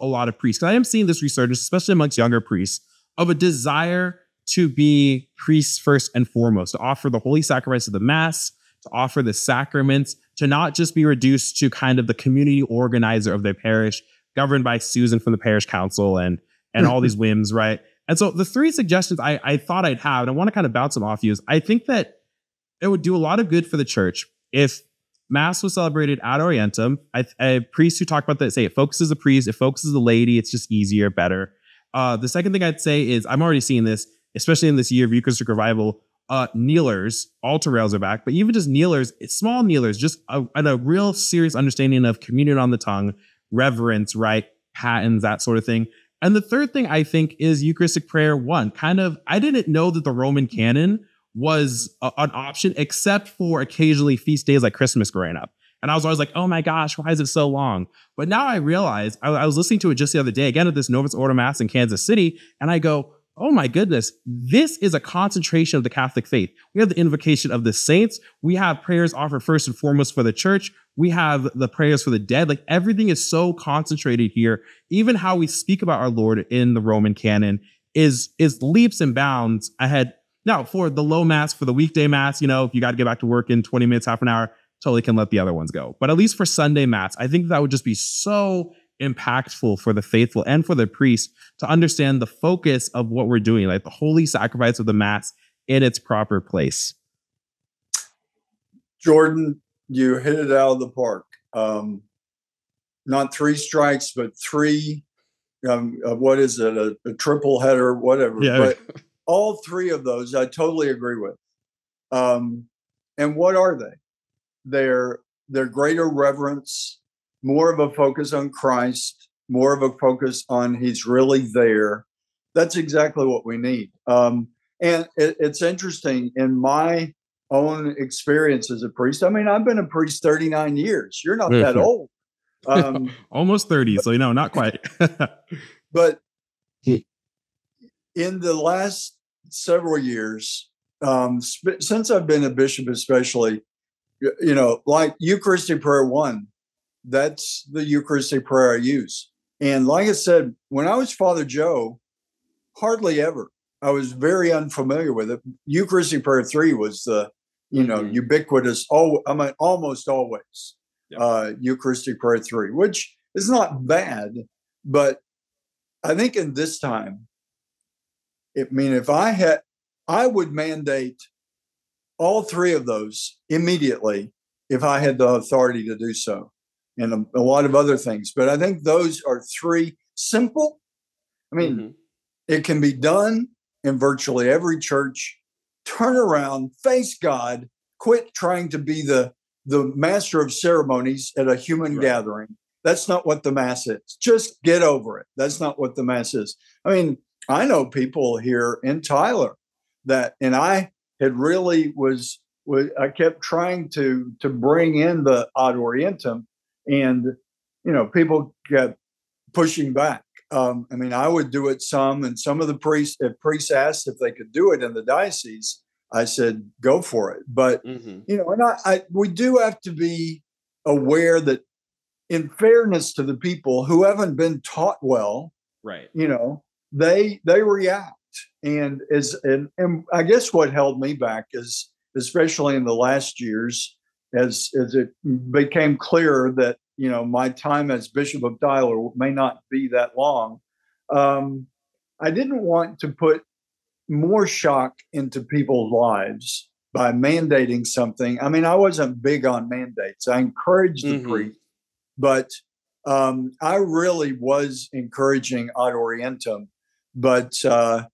a lot of priests, because I am seeing this resurgence, especially amongst younger priests, of a desire to be priests first and foremost, to offer the holy sacrifice of the Mass, to offer the sacraments, to not just be reduced to kind of the community organizer of their parish, governed by Susan from the parish council and all these whims, right? And so the three suggestions I thought I'd have, and I want to kind of bounce them off you, is I think that it would do a lot of good for the church if Mass was celebrated ad orientem. Priests who talk about that say it focuses the priest, it focuses the laity, it's just easier, better. The second thing I'd say is I'm already seeing this, especially in this year of Eucharistic revival. Kneelers, altar rails are back, but even just kneelers, small kneelers, just a real serious understanding of communion on the tongue, reverence, right? Patens, that sort of thing. And the third thing I think is Eucharistic prayer 1. I didn't know that the Roman canon was an option except for occasionally feast days like Christmas growing up. And I was always like, oh my gosh, why is it so long? But now I realize, I was listening to it just the other day, again, at this Novus Ordo Mass in Kansas City, and I go, oh my goodness, this is a concentration of the Catholic faith. We have the invocation of the saints. We have prayers offered first and foremost for the church. We have the prayers for the dead. Like everything is so concentrated here. Even how we speak about our Lord in the Roman canon is leaps and bounds ahead. Now, for the low Mass, for the weekday Mass, if you got to get back to work in 20 minutes, half an hour, totally can let the other ones go. But at least for Sunday Mass, I think that would just be so impactful for the faithful and for the priest to understand the focus of what we're doing, like the holy sacrifice of the Mass in its proper place. Jordan, you hit it out of the park. Not three strikes, but three, what is it, a triple header, whatever. Yeah. But all three of those I totally agree with. And what are they? They're greater reverence, more of a focus on Christ, more of a focus on he's really there. That's exactly what we need. And it's interesting in my own experience as a priest. I mean, I've been a priest 39 years. You're not that old. Almost 30, so not quite. But in the last several years, since I've been a bishop especially, like Eucharistic prayer 1, that's the Eucharistic prayer I use. And like I said, when I was Father Joe, hardly ever. I was very unfamiliar with it. Eucharistic prayer 3 was the, ubiquitous, almost always, Eucharistic prayer 3, which is not bad. But I think in this time, I would mandate all three of those immediately if I had the authority to do so, and a lot of other things. But I think those are three simple. It can be done in virtually every church. Turn around, face God, quit trying to be the master of ceremonies at a human gathering. That's not what the Mass is. Just get over it. That's not what the Mass is. I know people here in Tyler and I had really I kept trying to bring in the ad orientem, and people kept pushing back. I would do it some, and some of the priests, if priests asked if they could do it in the diocese, I said go for it. But we do have to be aware that, in fairness to the people who haven't been taught well, right? They react. And I guess what held me back is, especially in the last years, as it became clear that, my time as Bishop of Tyler may not be that long. I didn't want to put more shock into people's lives by mandating something. I wasn't big on mandates. I encouraged the priest, but I really was encouraging ad orientem. But ad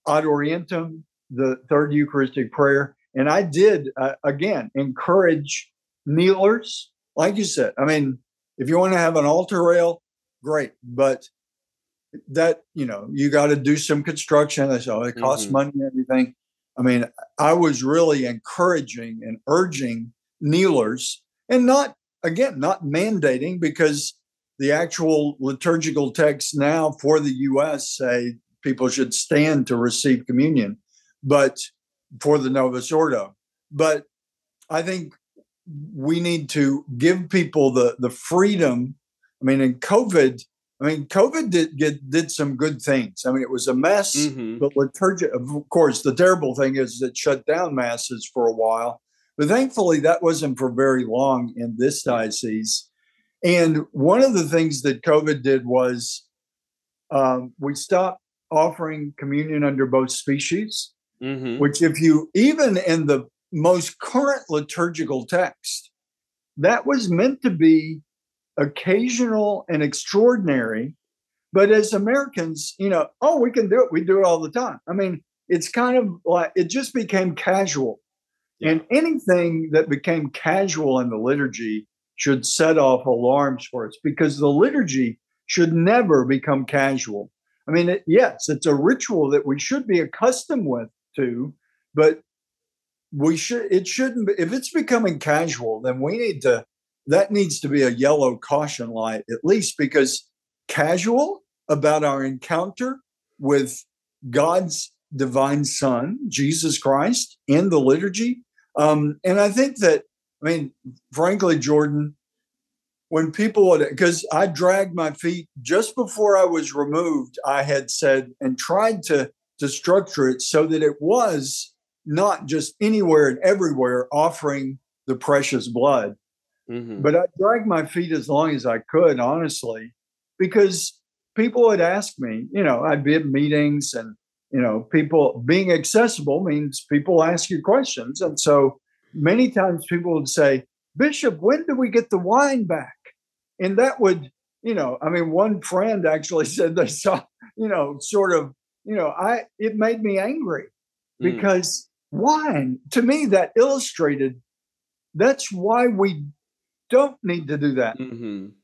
orientem, the third Eucharistic prayer. And I did, again, encourage kneelers. Like you said, if you want to have an altar rail, great. But that, you got to do some construction. It costs money and everything. I was really encouraging and urging kneelers, and not mandating, because the actual liturgical texts now for the U.S. say people should stand to receive communion, but for the Novus Ordo. But I think we need to give people the freedom. In COVID, I mean, COVID did some good things. I mean, it was a mess, but liturgy, of course, the terrible thing is it shut down masses for a while. But thankfully, that wasn't for very long in this diocese. And one of the things that COVID did was we stopped offering communion under both species, which if you, even in the most current liturgical text, that was meant to be occasional and extraordinary. But as Americans, oh, we can do it. We do it all the time. I mean, it's kind of like it just became casual. Yeah. And anything that became casual in the liturgy should set off alarms for us, because the liturgy should never become casual. I mean, yes, it's a ritual that we should be accustomed to, but it shouldn't. If it's becoming casual, then that needs to be a yellow caution light, at least, because casual about our encounter with God's divine Son, Jesus Christ, in the liturgy. And I think that, frankly, Jordan, when people would, because I dragged my feet just before I was removed, I had said and tried to structure it so that it was not just anywhere and everywhere offering the precious blood. But I dragged my feet as long as I could, honestly, because people would ask me, I'd be at meetings and, people being accessible means people ask you questions. And so many times people would say, Bishop, when do we get the wine back? And that would, one friend actually said they saw, it made me angry because wine, to me, that illustrated, that's why we don't need to do that.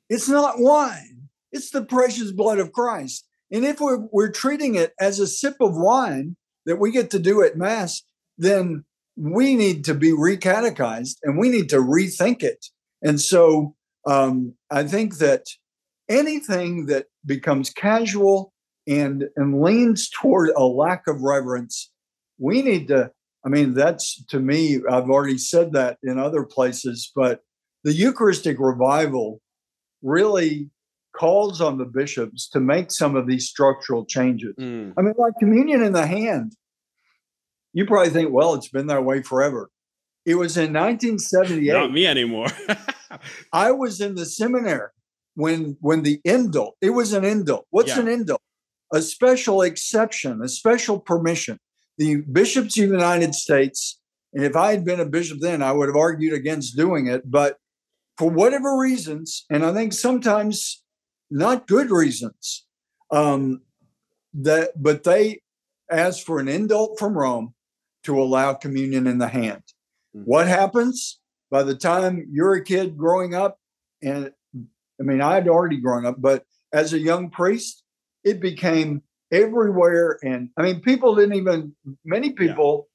It's not wine. It's the precious blood of Christ. And if we're treating it as a sip of wine that we get to do at Mass, then we need to be recatechized and we need to rethink it. And so I think that anything that becomes casual and leans toward a lack of reverence, we need to, that's, to me, I've already said that in other places, but the Eucharistic revival really calls on the bishops to make some of these structural changes. Like communion in the hand. You probably think, well, it's been that way forever. It was in 1978. Not me anymore. I was in the seminary when the indult, it was an indult. What's an indult? A special exception, a special permission. The bishops of the United States, and if I had been a bishop then, I would have argued against doing it. But for whatever reasons, and I think sometimes not good reasons, but they asked for an indult from Rome to allow communion in the hand. What happens by the time you're a kid growing up? And I'd already grown up, but as a young priest, it became everywhere. And many people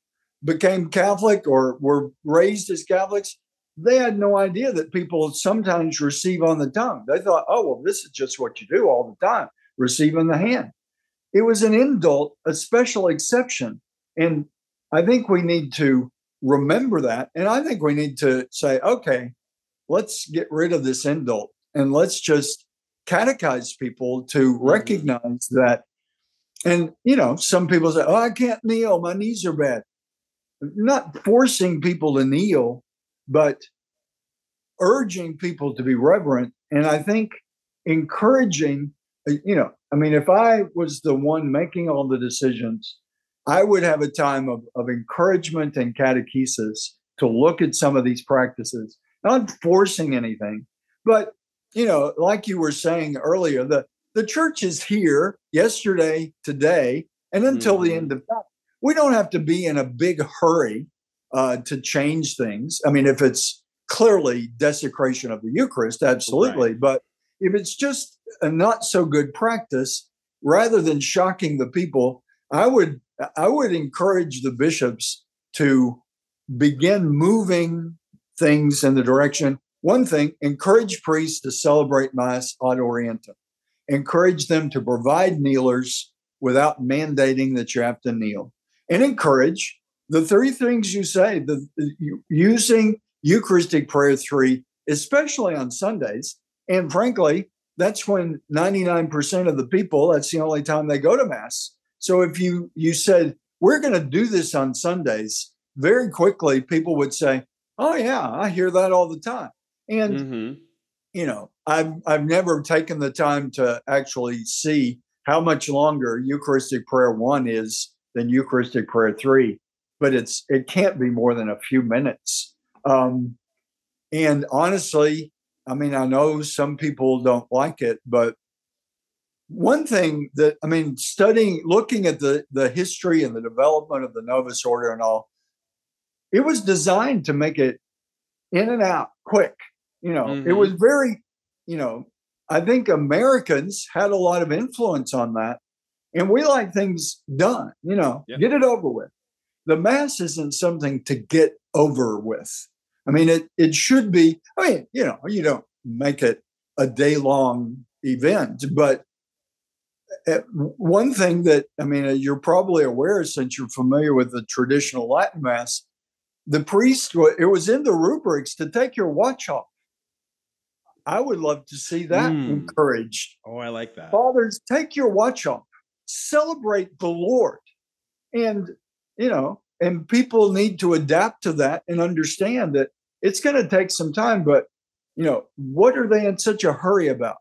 became Catholic or were raised as Catholics. They had no idea that people sometimes receive on the tongue. They thought, oh, well, this is just what you do all the time, receive in the hand. It was an indult, a special exception. And I think we need to remember that. And I think we need to say, okay, let's get rid of this indult and let's just catechize people to recognize that. And, some people say, oh, I can't kneel. My knees are bad. Not forcing people to kneel, but urging people to be reverent. And I think encouraging, if I was the one making all the decisions, I would have a time of encouragement and catechesis to look at some of these practices, not forcing anything. But, like you were saying earlier, the church is here yesterday, today, and until the end of time. We don't have to be in a big hurry to change things. If it's clearly desecration of the Eucharist, absolutely. Right. But if it's just a not so good practice, rather than shocking the people, I would encourage the bishops to begin moving things in the direction. One thing, encourage priests to celebrate Mass ad orientem. Encourage them to provide kneelers without mandating that you have to kneel. And encourage the three things you say, using Eucharistic Prayer 3, especially on Sundays, and frankly, that's when 99% of the people, that's the only time they go to Mass. So if you said, we're going to do this on Sundays, very quickly people would say, oh yeah, I hear that all the time. And, I've never taken the time to actually see how much longer Eucharistic Prayer 1 is than Eucharistic Prayer 3, but it can't be more than a few minutes. And honestly, I mean, I know some people don't like it, but one thing that, I mean, looking at the history and the development of the Novus Order and all, it was designed to make it in and out quick. It was very, I think Americans had a lot of influence on that. And we like things done, get it over with. The Mass isn't something to get over with. I mean, it should be, you don't make it a day-long event, but one thing that, you're probably aware, since you're familiar with the traditional Latin Mass, the priest, it was in the rubrics to take your watch off. I would love to see that encouraged. Oh, I like that. Fathers, take your watch off. Celebrate the Lord. And, and people need to adapt to that and understand that it's going to take some time. But, what are they in such a hurry about?